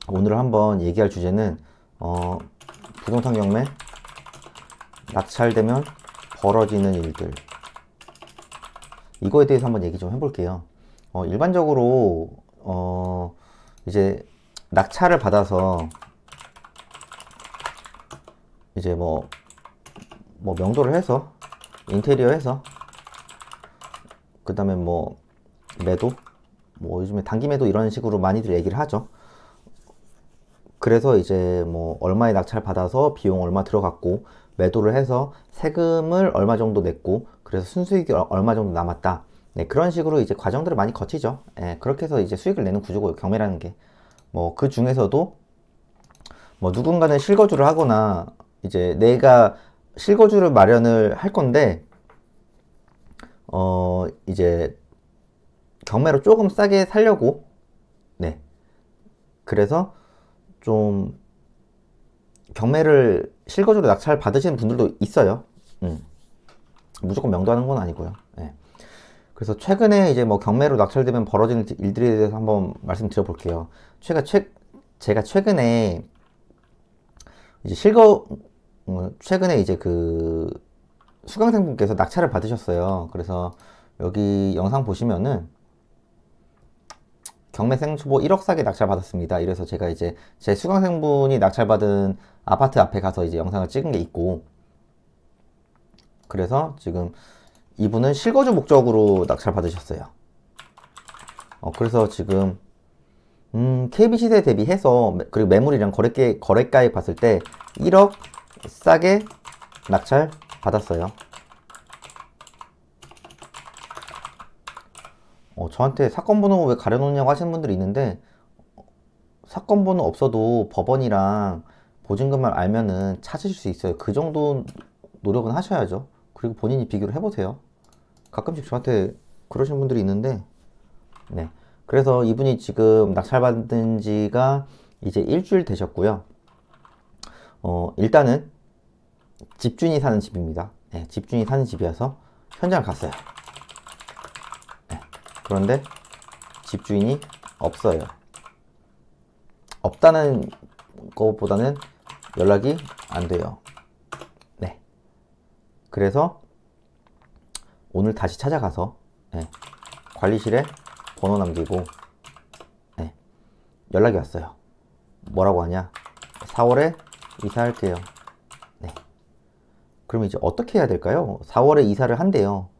오늘 한번 얘기할 주제는 부동산 경매 낙찰되면 벌어지는 일들, 이거에 대해서 한번 얘기 좀 해볼게요. 일반적으로 이제 낙찰을 받아서 이제 뭐 명도를 해서 인테리어 해서 그 다음에 뭐 매도, 뭐 요즘에 단기 매도 이런 식으로 많이들 얘기를 하죠. 그래서 이제 뭐 얼마에 낙찰 받아서 비용 얼마 들어갔고 매도를 해서 세금을 얼마 정도 냈고 그래서 순수익이 얼마 정도 남았다. 네, 그런 식으로 이제 과정들을 많이 거치죠. 예, 그렇게 해서 이제 수익을 내는 구조고 경매라는 게. 뭐 그 중에서도 뭐 누군가는 실거주를 하거나 이제 내가 실거주를 마련을 할 건데 이제 경매로 조금 싸게 살려고, 네, 그래서 좀 경매를 실거주로 낙찰 받으시는 분들도 있어요. 무조건 명도하는 건 아니고요. 예. 그래서 최근에 이제 뭐 경매로 낙찰되면 벌어지는 일들에 대해서 한번 말씀드려 볼게요. 제가 최근에 이제 최근에 이제 그 수강생분께서 낙찰을 받으셨어요. 그래서 여기 영상 보시면은 경매생 초보 1억 싸게 낙찰 받았습니다. 이래서 제가 이제 제 수강생분이 낙찰 받은 아파트 앞에 가서 이제 영상을 찍은 게 있고, 그래서 지금 이분은 실거주 목적으로 낙찰 받으셨어요. 그래서 지금 KB 시세 대비해서 그리고 매물이랑 거래가액 봤을 때 1억 싸게 낙찰 받았어요. 저한테 사건 번호 왜 가려놓냐고 하시는 분들이 있는데, 사건 번호 없어도 법원이랑 보증금을 알면은 찾으실 수 있어요. 그 정도 노력은 하셔야죠. 그리고 본인이 비교를 해보세요. 가끔씩 저한테 그러시는 분들이 있는데, 네. 그래서 이분이 지금 낙찰받은 지가 이제 일주일 되셨고요. 일단은 집주인이 사는 집입니다. 네, 집주인이 사는 집이어서 현장을 갔어요. 네. 그런데 집주인이 없어요. 없다는 것보다는 연락이 안 돼요. 네. 그래서 오늘 다시 찾아가서, 네, 관리실에 번호 남기고, 네, 연락이 왔어요. 뭐라고 하냐? 4월에 이사할게요. 네. 그럼 이제 어떻게 해야 될까요? 4월에 이사를 한대요.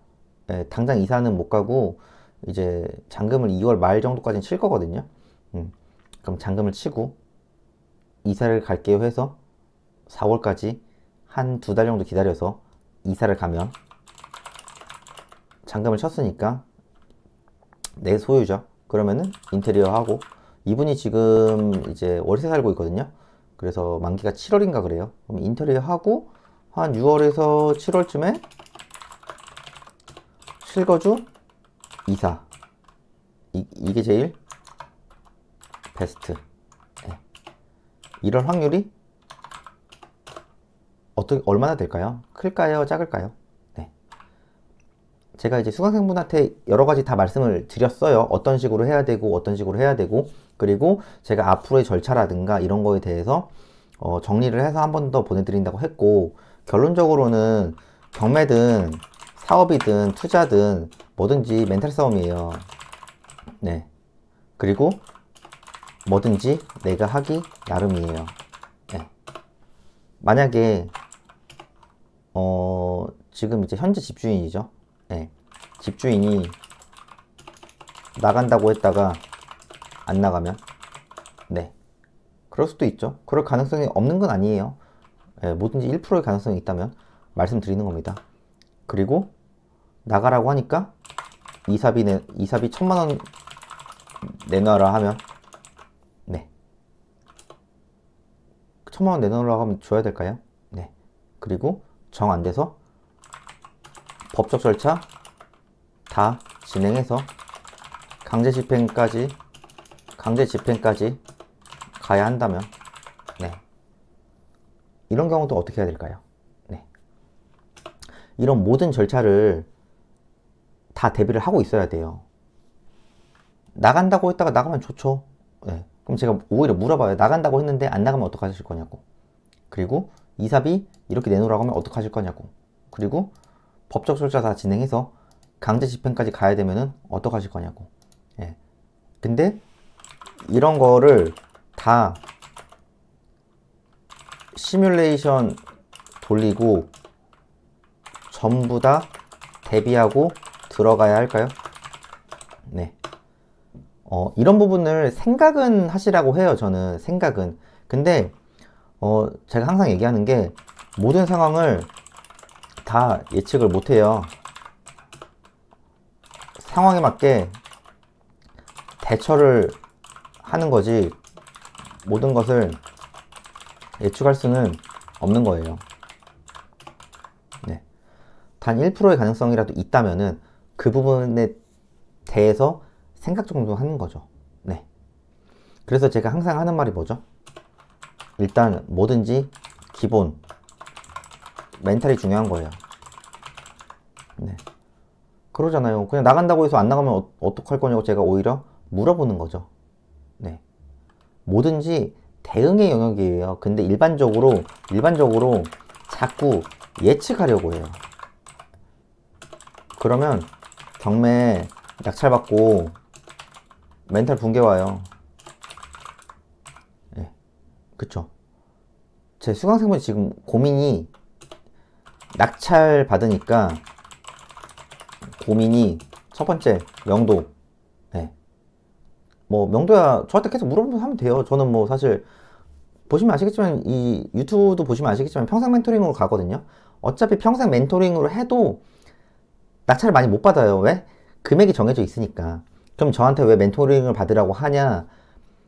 네, 당장 이사는 못 가고 이제 잔금을 2월 말 정도까지는 칠 거거든요. 그럼 잔금을 치고 이사를 갈게요 해서 4월까지 한 2달 정도 기다려서 이사를 가면 잔금을 쳤으니까 내 소유죠. 그러면은 인테리어 하고, 이분이 지금 이제 월세 살고 있거든요. 그래서 만기가 7월인가 그래요. 그럼 인테리어 하고 한 6월에서 7월쯤에 실거주 이사, 이게 제일 베스트. 네. 이럴 확률이 얼마나 될까요? 클까요? 작을까요? 네. 제가 이제 수강생분한테 여러 가지 다 말씀을 드렸어요. 어떤 식으로 해야 되고, 어떤 식으로 해야 되고, 그리고 제가 앞으로의 절차라든가 이런 거에 대해서 정리를 해서 한 번 더 보내드린다고 했고, 결론적으로는 경매든 사업이든 투자든 뭐든지 멘탈 싸움이에요. 네. 그리고 뭐든지 내가 하기 나름이에요. 네. 만약에 지금 이제 현재 집주인이죠. 네. 집주인이 나간다고 했다가 안 나가면, 네, 그럴 수도 있죠. 그럴 가능성이 없는 건 아니에요. 네, 뭐든지 1%의 가능성이 있다면 말씀드리는 겁니다. 그리고 나가라고 하니까 이사비 1,000만 원 내놔라 하면, 네, 1,000만 원 내놓으라고 하면 줘야 될까요? 네. 그리고 정 안 돼서 법적 절차 다 진행해서 강제 집행까지 가야 한다면, 네, 이런 경우도 어떻게 해야 될까요? 네. 이런 모든 절차를 다 대비를 하고 있어야 돼요. 나간다고 했다가 나가면 좋죠. 네. 그럼 제가 오히려 물어봐요. 나간다고 했는데 안 나가면 어떡하실 거냐고. 그리고 이사비 이렇게 내놓으라고 하면 어떡하실 거냐고. 그리고 법적 절차 다 진행해서 강제 집행까지 가야 되면은 어떡하실 거냐고. 예. 근데 이런 거를 다 시뮬레이션 돌리고 전부 다 대비하고 들어가야 할까요? 네. 이런 부분을 생각은 하시라고 해요. 저는 생각은. 근데 제가 항상 얘기하는 게 모든 상황을 다 예측을 못해요. 상황에 맞게 대처를 하는 거지 모든 것을 예측할 수는 없는 거예요. 네. 단 1%의 가능성이라도 있다면은 그 부분에 대해서 생각 정도 하는 거죠. 네. 그래서 제가 항상 하는 말이 뭐죠? 일단 뭐든지 기본 멘탈이 중요한 거예요. 네. 그러잖아요. 그냥 나간다고 해서 안 나가면 어떡할 거냐고 제가 오히려 물어보는 거죠. 네. 뭐든지 대응의 영역이에요. 근데 일반적으로 자꾸 예측하려고 해요. 그러면 경매 낙찰받고 멘탈 붕괴 와요. 네. 그쵸. 제 수강생분이 지금 고민이 낙찰 받으니까 고민이 첫 번째 명도. 네. 뭐 명도야 저한테 계속 물어보면 하면 돼요. 저는 뭐 사실 보시면 아시겠지만 이 유튜브도 보시면 아시겠지만 평생 멘토링으로 가거든요. 어차피 평생 멘토링으로 해도 낙찰을 많이 못 받아요. 왜? 금액이 정해져 있으니까. 그럼 저한테 왜 멘토링을 받으라고 하냐?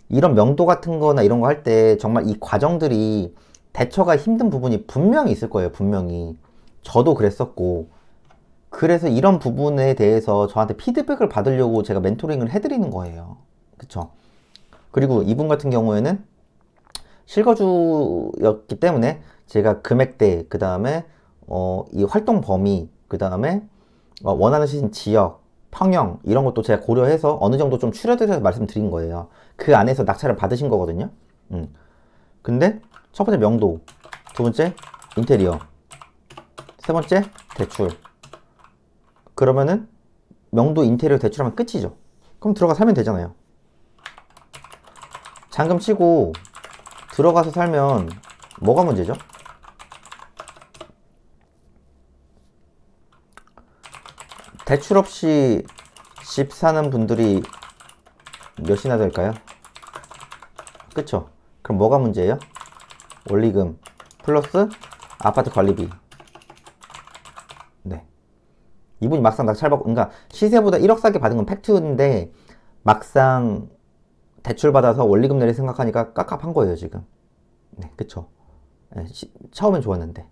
이런 명도 같은 거나 이런 거 할 때 정말 이 과정들이 대처가 힘든 부분이 분명히 있을 거예요. 분명히. 저도 그랬었고. 그래서 이런 부분에 대해서 저한테 피드백을 받으려고 제가 멘토링을 해드리는 거예요. 그쵸? 그리고 이분 같은 경우에는 실거주였기 때문에 제가 금액대, 그 다음에 이 활동 범위, 그 다음에 원하는 지역, 평형 이런 것도 제가 고려해서 어느 정도 좀 추려드려서 말씀드린 거예요. 그 안에서 낙찰을 받으신 거거든요. 근데 첫 번째 명도, 두 번째 인테리어, 세 번째 대출. 그러면은 명도, 인테리어, 대출하면 끝이죠. 그럼 들어가 살면 되잖아요. 잔금 치고 들어가서 살면 뭐가 문제죠? 대출 없이 집 사는 분들이 몇이나 될까요? 그쵸? 그럼 뭐가 문제예요? 원리금 플러스 아파트 관리비. 네. 이분이 막상 낙찰받고, 그러니까 시세보다 1억 싸게 받은 건 팩트인데 막상 대출 받아서 원리금 내리 생각하니까 깝깝한 거예요 지금. 네, 그쵸. 네, 처음엔 좋았는데.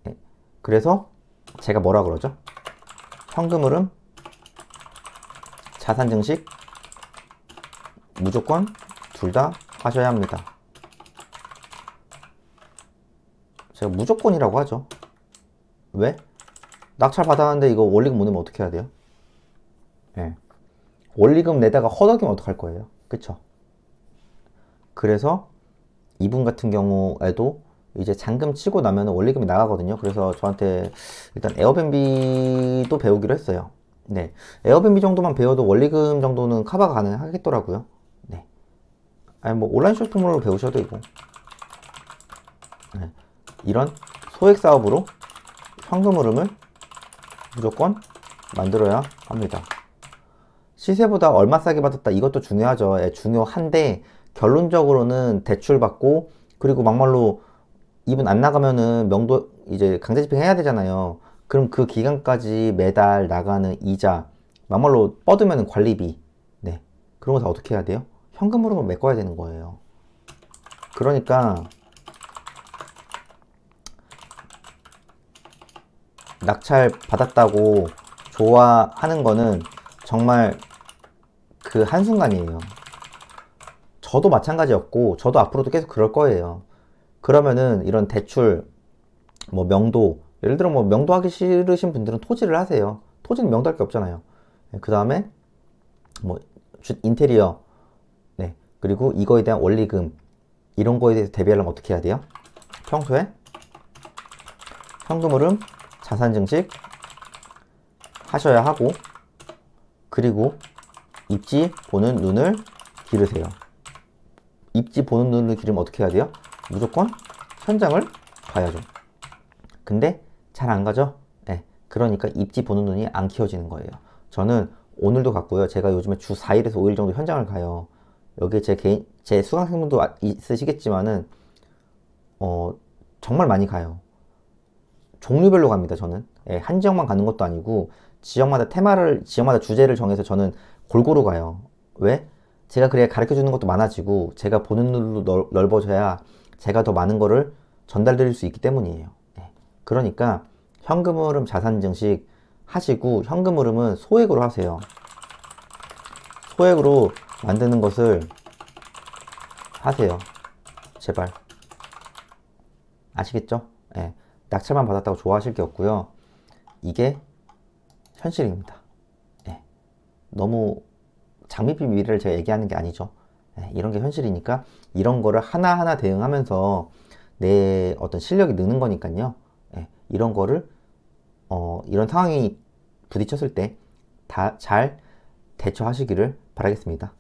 네. 그래서 제가 뭐라 그러죠? 현금 흐름, 자산 증식 무조건 둘 다 하셔야 합니다. 제가 무조건이라고 하죠. 왜? 낙찰 받았는데 이거 원리금 못 내면 어떻게 해야 돼요? 네. 원리금 내다가 허덕이면 어떡할 거예요? 그쵸? 그래서 이분 같은 경우에도 이제 잔금 치고 나면 원리금이 나가거든요. 그래서 저한테 일단 에어비앤비도 배우기로 했어요. 네. 에어비앤비 정도만 배워도 원리금 정도는 커버가 가능하겠더라고요. 네. 아니 뭐 온라인 쇼핑몰로 배우셔도 되고. 네. 이런 소액 사업으로 현금 흐름을 무조건 만들어야 합니다. 시세보다 얼마 싸게 받았다 이것도 중요하죠. 예, 중요한데 결론적으로는 대출 받고 그리고 막말로 이분 안 나가면은 명도 이제 강제 집행해야 되잖아요. 그럼 그 기간까지 매달 나가는 이자 막말로 뻗으면 관리비, 네, 그런 거 다 어떻게 해야 돼요? 현금으로만 메꿔야 되는 거예요. 그러니까 낙찰 받았다고 좋아하는 거는 정말 그 한순간이에요. 저도 마찬가지였고 저도 앞으로도 계속 그럴 거예요. 그러면은 이런 대출, 뭐 명도, 예를 들어 뭐 명도 하기 싫으신 분들은 토지를 하세요. 토지는 명도할 게 없잖아요. 그 다음에 뭐 인테리어, 네, 그리고 이거에 대한 원리금, 이런 거에 대해서 대비하려면 어떻게 해야 돼요? 평소에 현금 흐름, 자산 증식 하셔야 하고, 그리고 입지 보는 눈을 기르세요. 입지 보는 눈을 기르면 어떻게 해야 돼요? 무조건 현장을 가야죠. 근데 잘 안 가죠? 네. 그러니까 입지 보는 눈이 안 키워지는 거예요. 저는 오늘도 갔고요. 제가 요즘에 주 4일에서 5일 정도 현장을 가요. 여기에 제 수강생분도 있으시겠지만은, 정말 많이 가요. 종류별로 갑니다, 저는. 예, 한 지역만 가는 것도 아니고, 지역마다 주제를 정해서 저는 골고루 가요. 왜? 제가 그래야 가르쳐 주는 것도 많아지고, 제가 보는 눈도 넓어져야 제가 더 많은 거를 전달드릴 수 있기 때문이에요. 예. 그러니까, 현금 흐름, 자산 증식 하시고, 현금 흐름은 소액으로 하세요. 소액으로 만드는 것을 하세요. 제발. 아시겠죠? 예. 낙찰만 받았다고 좋아하실 게 없고요. 이게 현실입니다. 예. 너무 장밋빛 미래를 제가 얘기하는 게 아니죠. 예. 이런 게 현실이니까 이런 거를 하나하나 대응하면서 내 어떤 실력이 느는 거니까요. 예. 이런 거를 이런 상황이 부딪혔을 때 다 잘 대처하시기를 바라겠습니다.